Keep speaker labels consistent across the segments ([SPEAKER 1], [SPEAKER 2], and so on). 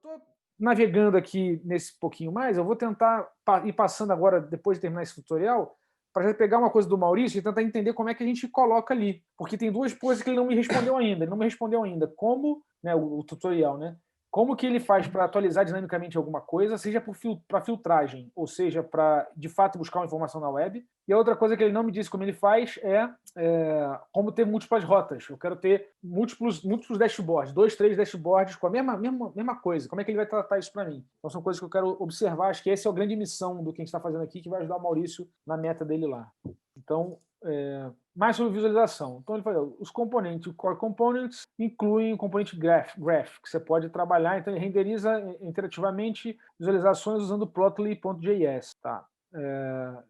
[SPEAKER 1] estou navegando aqui nesse pouquinho mais, eu vou tentar ir passando agora, depois de terminar esse tutorial, para já pegar uma coisa do Maurício e tentar entender como é que a gente coloca ali. Porque tem duas coisas que ele não me respondeu ainda. Ele não me respondeu ainda como, né, o tutorial, né? Como que ele faz para atualizar dinamicamente alguma coisa, seja para filtragem, ou seja, para, de fato, buscar uma informação na web. E a outra coisa que ele não me disse como ele faz é como ter múltiplas rotas. Eu quero ter múltiplos dashboards, 2, 3 dashboards com a mesma coisa. Como é que ele vai tratar isso para mim? Então, são coisas que eu quero observar. Acho que essa é a grande missão do que a gente está fazendo aqui, que vai ajudar o Maurício na meta dele lá. Então, mais sobre visualização. Então, ele falou, os componentes, o Core Components, incluem o componente Graph, que você pode trabalhar. Então, ele renderiza interativamente visualizações usando Plotly.js. Tá?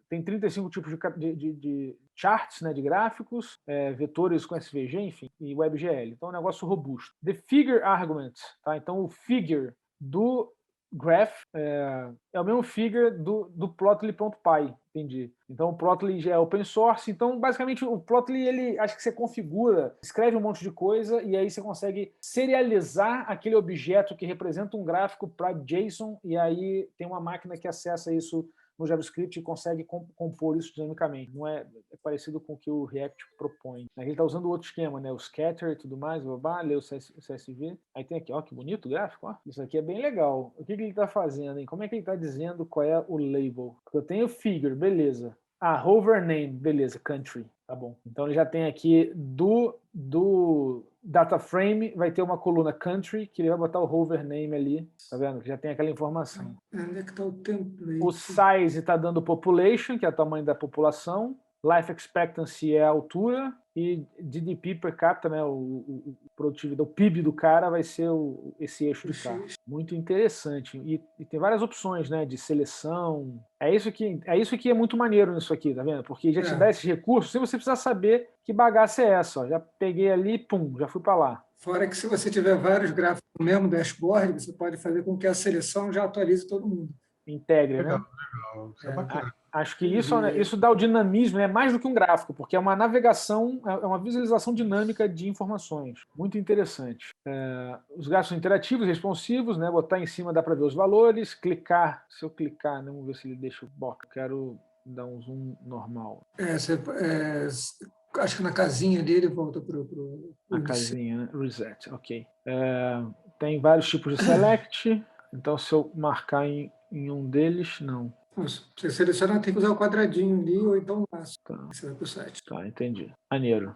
[SPEAKER 1] Tem 35 tipos de charts, né, de gráficos, vetores com SVG, enfim, e WebGL. Então, é um negócio robusto. The Figure Argument. Tá? Então, o figure do Graph é o mesmo figure do Plotly.py, entendi. Então o Plotly já é open source, então basicamente o Plotly, ele, acho que você configura, escreve um monte de coisa e aí você consegue serializar aquele objeto que representa um gráfico para JSON e aí tem uma máquina que acessa isso no JavaScript e consegue compor isso dinamicamente. Não é parecido com o que o React propõe. Ele está usando outro esquema, né? O scatter e tudo mais, lê o CSV. Aí tem aqui, ó, que bonito o gráfico. Ó. Isso aqui é bem legal. O que ele está fazendo, hein? Como é que ele está dizendo qual é o label? Eu tenho figure, beleza. Hover name, beleza, country. Tá bom. Então ele já tem aqui do data frame, vai ter uma coluna country, que ele vai botar o hover name ali. Tá vendo? Que já tem aquela informação.
[SPEAKER 2] Onde é que está o template?
[SPEAKER 1] O size está dando population, que é o tamanho da população. Life expectancy é a altura. E GDP per capita, né, o produtividade, o PIB do cara vai ser esse eixo de cá. Muito interessante. E tem várias opções, né, de seleção. É isso que é muito maneiro nisso aqui, tá vendo? Porque já te dá esses recursos sem você precisar saber que bagaça é essa. Ó. Já peguei ali, pum, já fui para lá.
[SPEAKER 2] Fora que se você tiver vários gráficos no mesmo dashboard, você pode fazer com que a seleção já atualize todo mundo.
[SPEAKER 1] Integre,
[SPEAKER 3] Legal,
[SPEAKER 1] né?
[SPEAKER 3] legal. Isso é bacana.
[SPEAKER 1] Acho que isso dá o dinamismo, é mais do que um gráfico, porque é uma navegação, é uma visualização dinâmica de informações. Muito interessante. Os gráficos interativos, responsivos, né? Botar em cima dá para ver os valores, clicar, se eu clicar, né? Vamos ver se ele deixa o box. Quero dar um zoom normal.
[SPEAKER 2] Acho que na casinha dele volta para
[SPEAKER 1] a casinha, né? Reset, ok. Tem vários tipos de select, então se eu marcar em um deles, não.
[SPEAKER 2] Você selecionar, tem que usar o quadradinho ali, ou então o laço.
[SPEAKER 1] Tá.
[SPEAKER 2] Você vai para o site.
[SPEAKER 1] Tá, entendi. Maneiro.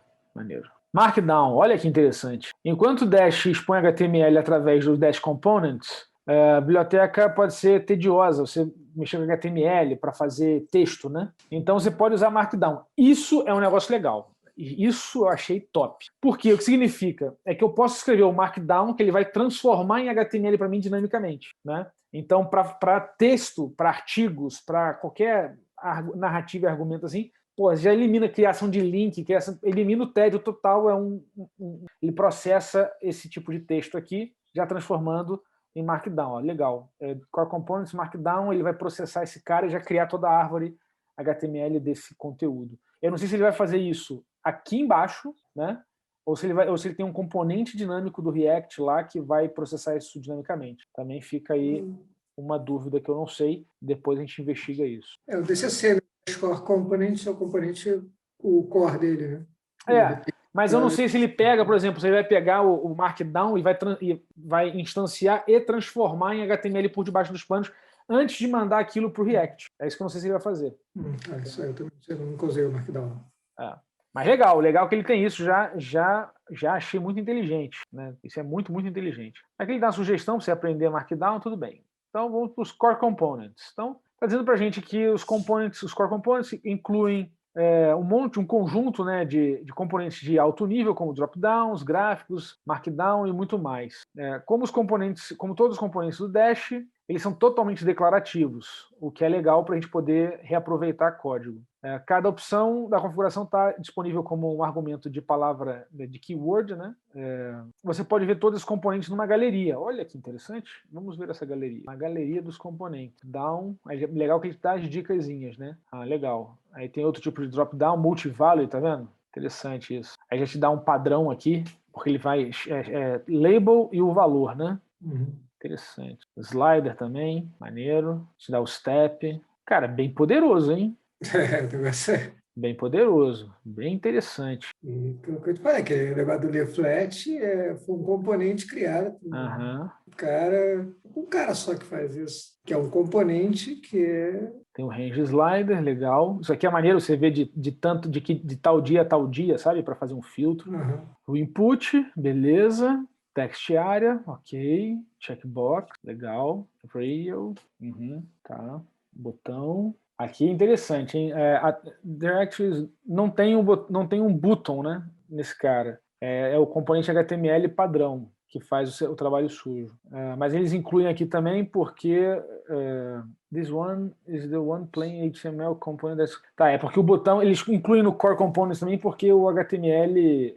[SPEAKER 1] Markdown, olha que interessante. Enquanto o Dash expõe HTML através dos Dash Components, a biblioteca pode ser tediosa, você mexer com HTML para fazer texto, né? Então você pode usar Markdown. Isso é um negócio legal. Isso eu achei top. Porque o que significa é que eu posso escrever o Markdown que ele vai transformar em HTML para mim dinamicamente, né? Então, para texto, para artigos, para qualquer narrativa e argumento assim, pô, já elimina a criação de link, elimina o tédio total, ele processa esse tipo de texto aqui, já transformando em Markdown. Ó, legal. Core Components Markdown, ele vai processar esse cara e já criar toda a árvore HTML desse conteúdo. Eu não sei se ele vai fazer isso aqui embaixo, né? Ou se ele tem um componente dinâmico do React lá que vai processar isso dinamicamente. Também fica aí uma dúvida que eu não sei. Depois a gente investiga isso.
[SPEAKER 2] O DCC, né? Core Component é o componente, o core dele, né?
[SPEAKER 1] Mas eu não sei se ele pega, por exemplo, se ele vai pegar o Markdown e vai instanciar e transformar em HTML por debaixo dos panos antes de mandar aquilo para o React. É isso que eu não sei se ele vai fazer.
[SPEAKER 2] Isso aí eu nunca usei o Markdown.
[SPEAKER 1] Mas legal que ele tem isso, já achei muito inteligente, né? Isso é muito, muito inteligente. Aqui ele dá uma sugestão para você aprender Markdown, tudo bem. Então vamos para os Core Components. Então, está dizendo para a gente que os Core Components incluem um conjunto, né, de componentes de alto nível, como dropdowns, gráficos, Markdown e muito mais. Como todos os componentes do Dash, eles são totalmente declarativos, o que é legal para a gente poder reaproveitar código. Cada opção da configuração está disponível como um argumento de palavra, de keyword, né? Você pode ver todos os componentes numa galeria. Olha que interessante. Vamos ver essa galeria. A galeria dos componentes. Down. É legal que ele dá as dicasinhas, né? Legal. Aí tem outro tipo de drop-down, multi-value, tá vendo? Interessante isso. Aí já te dá um padrão aqui, porque ele vai label e o valor, né? Interessante. Slider também, maneiro. Te dá o step. Cara, bem poderoso, hein?
[SPEAKER 2] O negócio
[SPEAKER 1] Bem poderoso, bem interessante.
[SPEAKER 2] então, o que eu te falei, que o negócio do leaflet foi um componente criado por um cara só que faz isso, que é um componente que é...
[SPEAKER 1] Tem o range slider, legal. Isso aqui é maneiro, você vê de tal dia a tal dia, sabe? Para fazer um filtro. O input, beleza. Text area, ok. Checkbox, legal. Rail, tá. Botão. Aqui é interessante, hein? Directories não tem um button, né? Nesse cara. É o componente HTML padrão que faz o trabalho sujo. Mas eles incluem aqui também porque this one is the one plain HTML component that's... Tá, é porque o botão, eles incluem no core components também porque o HTML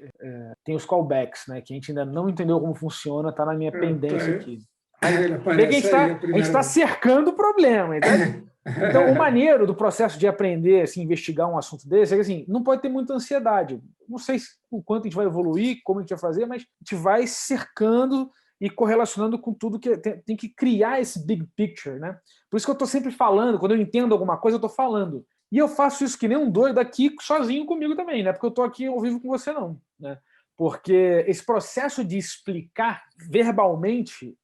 [SPEAKER 1] tem os callbacks, né? Que a gente ainda não entendeu como funciona, tá na minha pendência aqui. A gente está cercando o problema. Então, o maneiro do processo de aprender, assim, investigar um assunto desse, é que assim, não pode ter muita ansiedade. Não sei o quanto a gente vai evoluir, como a gente vai fazer, mas a gente vai cercando e correlacionando com tudo que tem que criar esse big picture, né? Por isso que eu estou sempre falando, quando eu entendo alguma coisa, eu estou falando. E eu faço isso que nem um doido aqui, sozinho comigo também, né? Porque eu estou aqui ao vivo com você, não, né? Porque esse processo de explicar verbalmente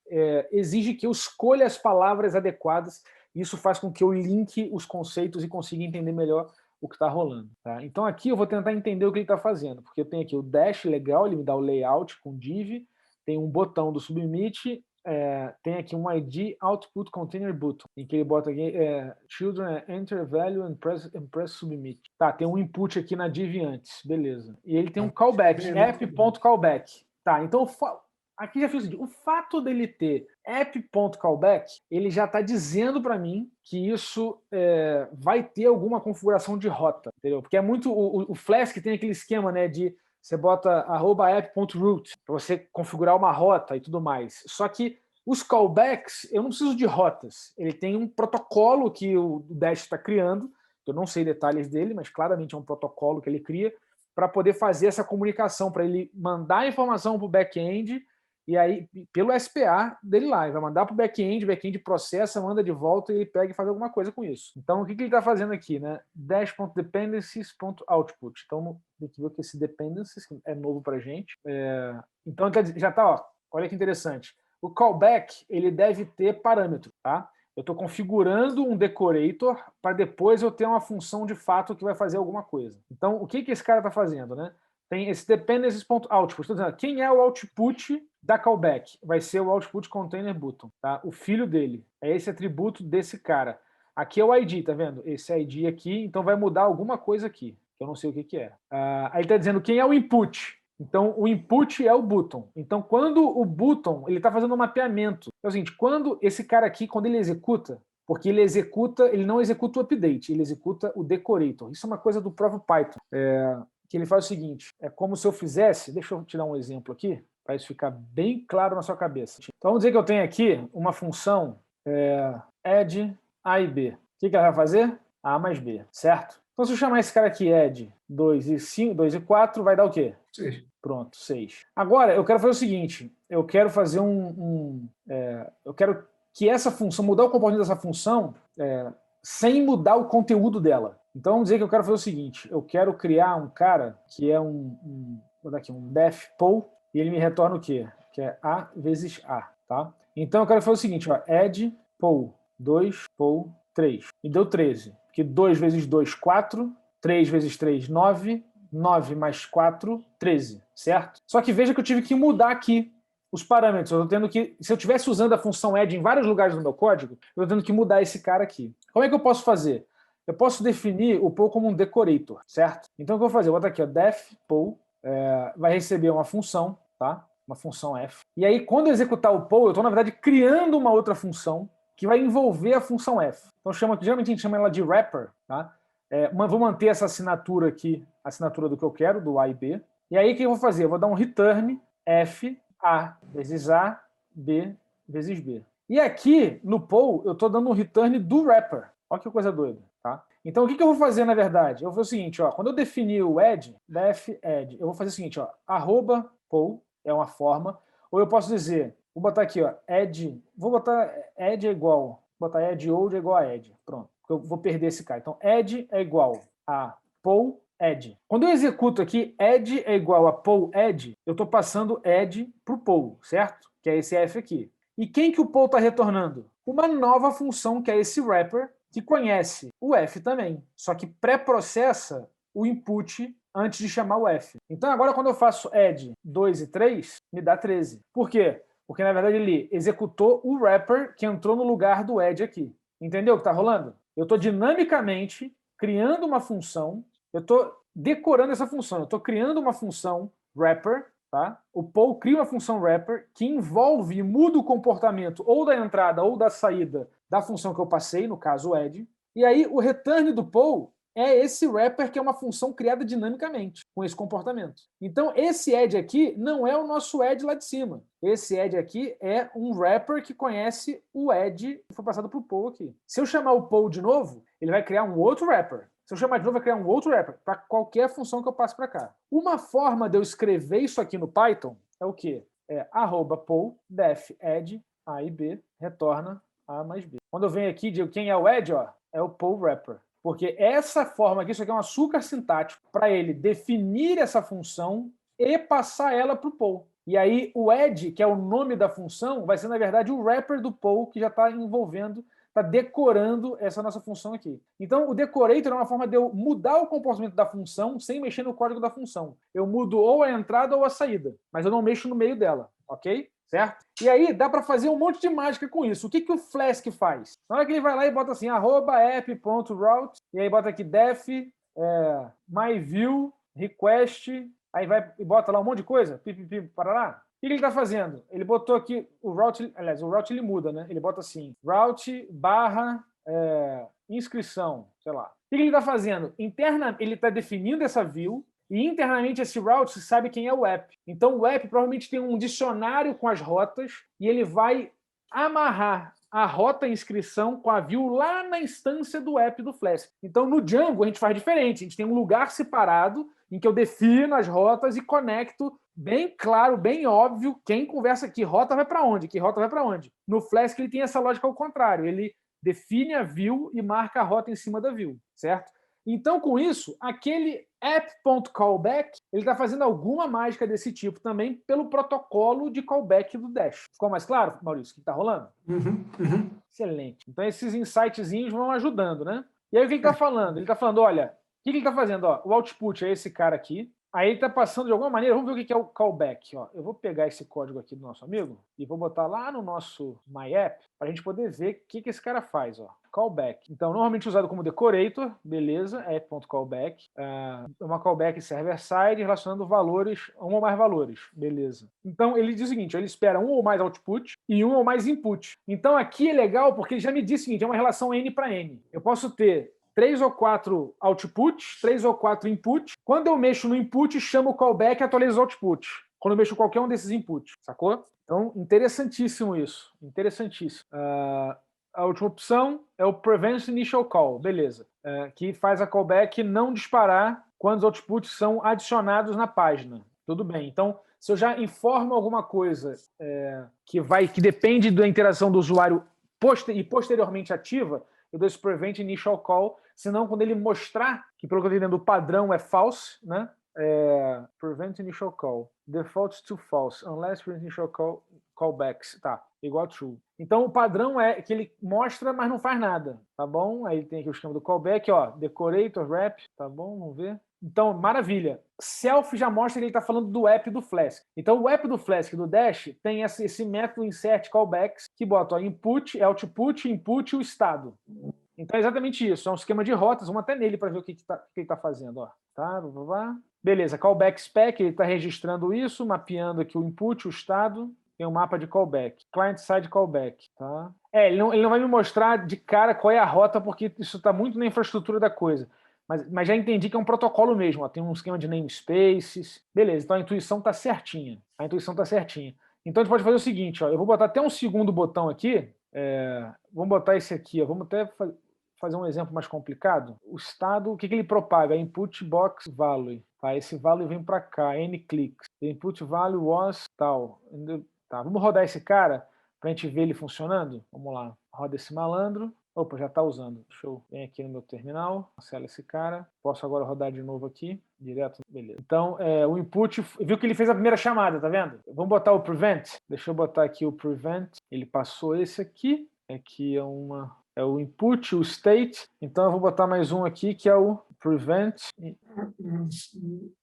[SPEAKER 1] exige que eu escolha as palavras adequadas. Isso faz com que eu linke os conceitos e consiga entender melhor o que está rolando. Tá? Então aqui eu vou tentar entender o que ele está fazendo, porque eu tenho aqui o dash legal, ele me dá o layout com div, tem um botão do submit, tem aqui um ID output container button, em que ele bota aqui children enter value and press submit. Tá, tem um input aqui na div antes, beleza. E ele tem um callback, app.callback. Tá, então aqui já fiz o seguinte, o fato dele ter app.callback, ele já está dizendo para mim que isso vai ter alguma configuração de rota, entendeu? Porque é muito... O Flask tem aquele esquema, né, de você bota @app.root para você configurar uma rota e tudo mais. Só que os callbacks, eu não preciso de rotas. Ele tem um protocolo que o Dash está criando, eu não sei detalhes dele, mas claramente é um protocolo que ele cria para poder fazer essa comunicação, para ele mandar a informação para o back-end e aí, pelo SPA dele lá, ele vai mandar para o back-end, o back-end processa, manda de volta e ele pega e faz alguma coisa com isso. Então, o que ele está fazendo aqui, né? Dash.dependencies.output. Então, tem que ver que esse dependencies é novo para a gente. Então, já está, ó, olha que interessante. O callback, ele deve ter parâmetro, tá? Eu estou configurando um decorator para depois eu ter uma função de fato que vai fazer alguma coisa. Então, o que esse cara está fazendo, né? Tem esse dependencies.output. Estou dizendo, quem é o output da callback? Vai ser o output container button, tá? O filho dele. É esse atributo desse cara. Aqui é o ID, tá vendo? Esse ID aqui, então vai mudar alguma coisa aqui, que eu não sei o que é. Aí está dizendo quem é o input. Então, o input é o button. Então, quando o button ele está fazendo um mapeamento, é o seguinte, quando esse cara aqui, quando ele executa, porque ele não executa o update, ele executa o decorator. Isso é uma coisa do próprio Python. Que ele faz o seguinte, é como se eu fizesse, deixa eu te dar um exemplo aqui, para isso ficar bem claro na sua cabeça. Então, vamos dizer que eu tenho aqui uma função add A e B. O que ela vai fazer? A mais B, certo? Então, se eu chamar esse cara aqui add 2 e 5, 2 e 4, vai dar o quê?
[SPEAKER 2] 6.
[SPEAKER 1] Pronto, 6. Agora, eu quero fazer o seguinte, eu quero fazer eu quero que essa função, mudar o componente dessa função sem mudar o conteúdo dela. Então, vamos dizer que eu quero fazer o seguinte, eu quero criar um cara que é vou dar aqui, um def poll, e ele me retorna o quê? Que é A vezes A, tá? Então, eu quero fazer o seguinte, ó, add poll 2, poll 3. E deu 13, porque 2 vezes 2, 4, 3 vezes 3, 9, 9 mais 4, 13, certo? Só que veja que eu tive que mudar aqui os parâmetros. Eu tô tendo que, se eu estivesse usando a função add em vários lugares do meu código, eu estou tendo que mudar esse cara aqui. Como é que eu posso fazer? Eu posso definir o poll como um decorator, certo? Então, o que eu vou fazer? Eu vou botar aqui, ó, def poll, vai receber uma função, tá? Uma função f. E aí, quando eu executar o poll, eu estou, na verdade, criando uma outra função que vai envolver a função f. Então, geralmente a gente chama ela de wrapper, tá? Vou manter essa assinatura aqui, a assinatura do que eu quero, do A e B. E aí, o que eu vou fazer? Eu vou dar um return f, A vezes A, B vezes B. E aqui, no poll, eu estou dando um return do wrapper. Olha que coisa doida, tá? Então, o que eu vou fazer, na verdade? Eu vou fazer o seguinte, ó, quando eu definir o add, def add, eu vou fazer o seguinte, ó, @poll é uma forma, ou eu posso dizer Vou botar aqui, ó, add, vou botar add é igual, vou botar add old é igual a add, pronto, eu vou perder esse cara. Então, add é igual a poll add. Quando eu executo aqui, add é igual a poll add, eu estou passando add para o poll, certo? Que é esse f aqui. E quem que o poll está retornando? Uma nova função, que é esse wrapper, que conhece o f também, só que pré-processa o input antes de chamar o f. Então, agora, quando eu faço add 2 e 3, me dá 13. Por quê? Porque, na verdade, ele executou o wrapper que entrou no lugar do add aqui. Entendeu o que está rolando? Eu estou dinamicamente criando uma função, eu estou decorando essa função, eu estou criando uma função wrapper, tá? O poll cria uma função wrapper que envolve e muda o comportamento ou da entrada ou da saída da função que eu passei, no caso o add, e aí o return do poll é esse wrapper que é uma função criada dinamicamente, com esse comportamento. Então, esse add aqui não é o nosso add lá de cima. Esse add aqui é um wrapper que conhece o add que foi passado para o poll aqui. Se eu chamar o poll de novo, ele vai criar um outro wrapper. Se eu chamar de novo, vai criar um outro wrapper para qualquer função que eu passe para cá. Uma forma de eu escrever isso aqui no Python é o quê? É @poll def add a e b retorna a mais b. Quando eu venho aqui, digo quem é o add, ó, é o poll wrapper. Porque essa forma aqui, isso aqui é um açúcar sintático para ele definir essa função e passar ela para o poll. E aí o add, que é o nome da função, vai ser, na verdade, o wrapper do poll que já está envolvendo, está decorando essa nossa função aqui. Então, o decorator é uma forma de eu mudar o comportamento da função sem mexer no código da função. Eu mudo ou a entrada ou a saída, mas eu não mexo no meio dela, ok? Certo? E aí dá para fazer um monte de mágica com isso. O que o Flask faz? Na hora que ele vai lá e bota assim, @app.route, e aí bota aqui def, myView, request, aí vai e bota lá um monte de coisa, pipipi, parará. O que ele está fazendo? Ele botou aqui o route, aliás, o route ele muda, né? Ele bota assim, route barra inscrição, sei lá. O que ele está fazendo? Ele está definindo essa view, e internamente esse route sabe quem é o app. Então o app provavelmente tem um dicionário com as rotas e ele vai amarrar a rota inscrição com a view lá na instância do app do Flask. Então no Django a gente faz diferente. A gente tem um lugar separado em que eu defino as rotas e conecto bem claro, bem óbvio quem conversa, que rota vai para onde, que rota vai para onde. No Flask ele tem essa lógica ao contrário. Ele define a view e marca a rota em cima da view, certo? Então, com isso, aquele app.callback, ele está fazendo alguma mágica desse tipo também pelo protocolo de callback do Dash. Ficou mais claro, Maurício, o que está rolando?
[SPEAKER 2] Uhum.
[SPEAKER 1] Excelente. Então, esses insightzinhos vão ajudando, né? E aí, o que ele está falando? Ele está falando, olha, o que ele está fazendo? Ó, o output é esse cara aqui. Aí ele está passando de alguma maneira, vamos ver o que é o callback. Ó, eu vou pegar esse código aqui do nosso amigo e vou botar lá no nosso MyApp para a gente poder ver o que esse cara faz. Ó. Callback. Então, normalmente usado como decorator, beleza, app.callback. Uma callback server-side relacionando valores, um ou mais valores, beleza. Então, ele diz o seguinte, ele espera um ou mais output e um ou mais input. Então, aqui é legal porque ele já me diz o seguinte, é uma relação N para N. Eu posso ter 3 ou 4 outputs, 3 ou 4 inputs. Quando eu mexo no input, chamo o callback e atualizo o output. Quando eu mexo em qualquer um desses inputs, sacou? Então, interessantíssimo isso. Interessantíssimo. A última opção é o Prevent Initial Call, beleza. Que faz a callback não disparar quando os outputs são adicionados na página. Tudo bem. Então, se eu já informo alguma coisa que depende da interação do usuário e posteriormente ativa, eu dou esse Prevent Initial Call, senão quando ele mostrar que, pelo que eu estou entendendo, o padrão é false, né? Prevent Initial Call. Default to false, unless Prevent Initial Call callbacks. Tá, igual true. Então, o padrão é que ele mostra, mas não faz nada, tá bom? Aí tem aqui o esquema do callback, ó, decorator, wrap, tá bom? Vamos ver. Então, maravilha. Self já mostra que ele está falando do app do Flask. Então, o app do Flask do Dash tem esse método insert callbacks que bota ó, input, output, input e o estado. Então, é exatamente isso. É um esquema de rotas. Vamos até nele para ver o que ele está fazendo. Ó. Tá? Beleza, callback spec, ele está registrando isso, mapeando aqui o input, o estado. Tem um mapa de callback. Client-side callback. Tá? Ele não vai me mostrar de cara qual é a rota, porque isso está muito na infraestrutura da coisa. Mas já entendi que é um protocolo mesmo. Ó. Tem um esquema de namespaces. Beleza, então a intuição está certinha. Então a gente pode fazer o seguinte. Ó, eu vou botar até um segundo botão aqui. Vamos botar esse aqui. Ó. Vamos até fazer um exemplo mais complicado. O estado, o que ele propaga? Input box value. Tá? Esse value vem para cá. N cliques. The input value was tal. Tá, vamos rodar esse cara para a gente ver ele funcionando? Vamos lá, roda esse malandro. Opa, já está usando. Deixa eu vir aqui no meu terminal, cancela esse cara. Posso agora rodar de novo aqui, direto, beleza. Então, o input, viu que ele fez a primeira chamada, tá vendo? Vamos botar o prevent. Deixa eu botar aqui o prevent. Ele passou esse aqui. Aqui é o input, o state. Então eu vou botar mais um aqui que é o prevent.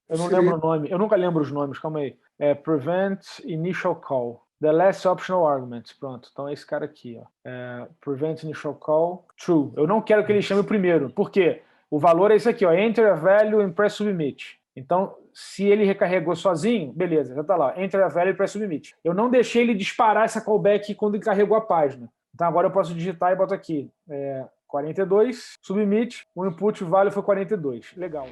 [SPEAKER 1] Eu não lembro o nome. Eu nunca lembro os nomes. Calma aí. Prevent initial call. The last optional argument. Pronto. Então é esse cara aqui. Ó. Prevent initial call. True. Eu não quero que ele chame o primeiro. Por quê? O valor é esse aqui. Ó. Enter a value and press submit. Então, se ele recarregou sozinho, beleza. Já está lá. Enter a value and press submit. Eu não deixei ele disparar essa callback quando ele carregou a página. Então agora eu posso digitar e boto aqui 42, submit, o input value foi 42. Legal.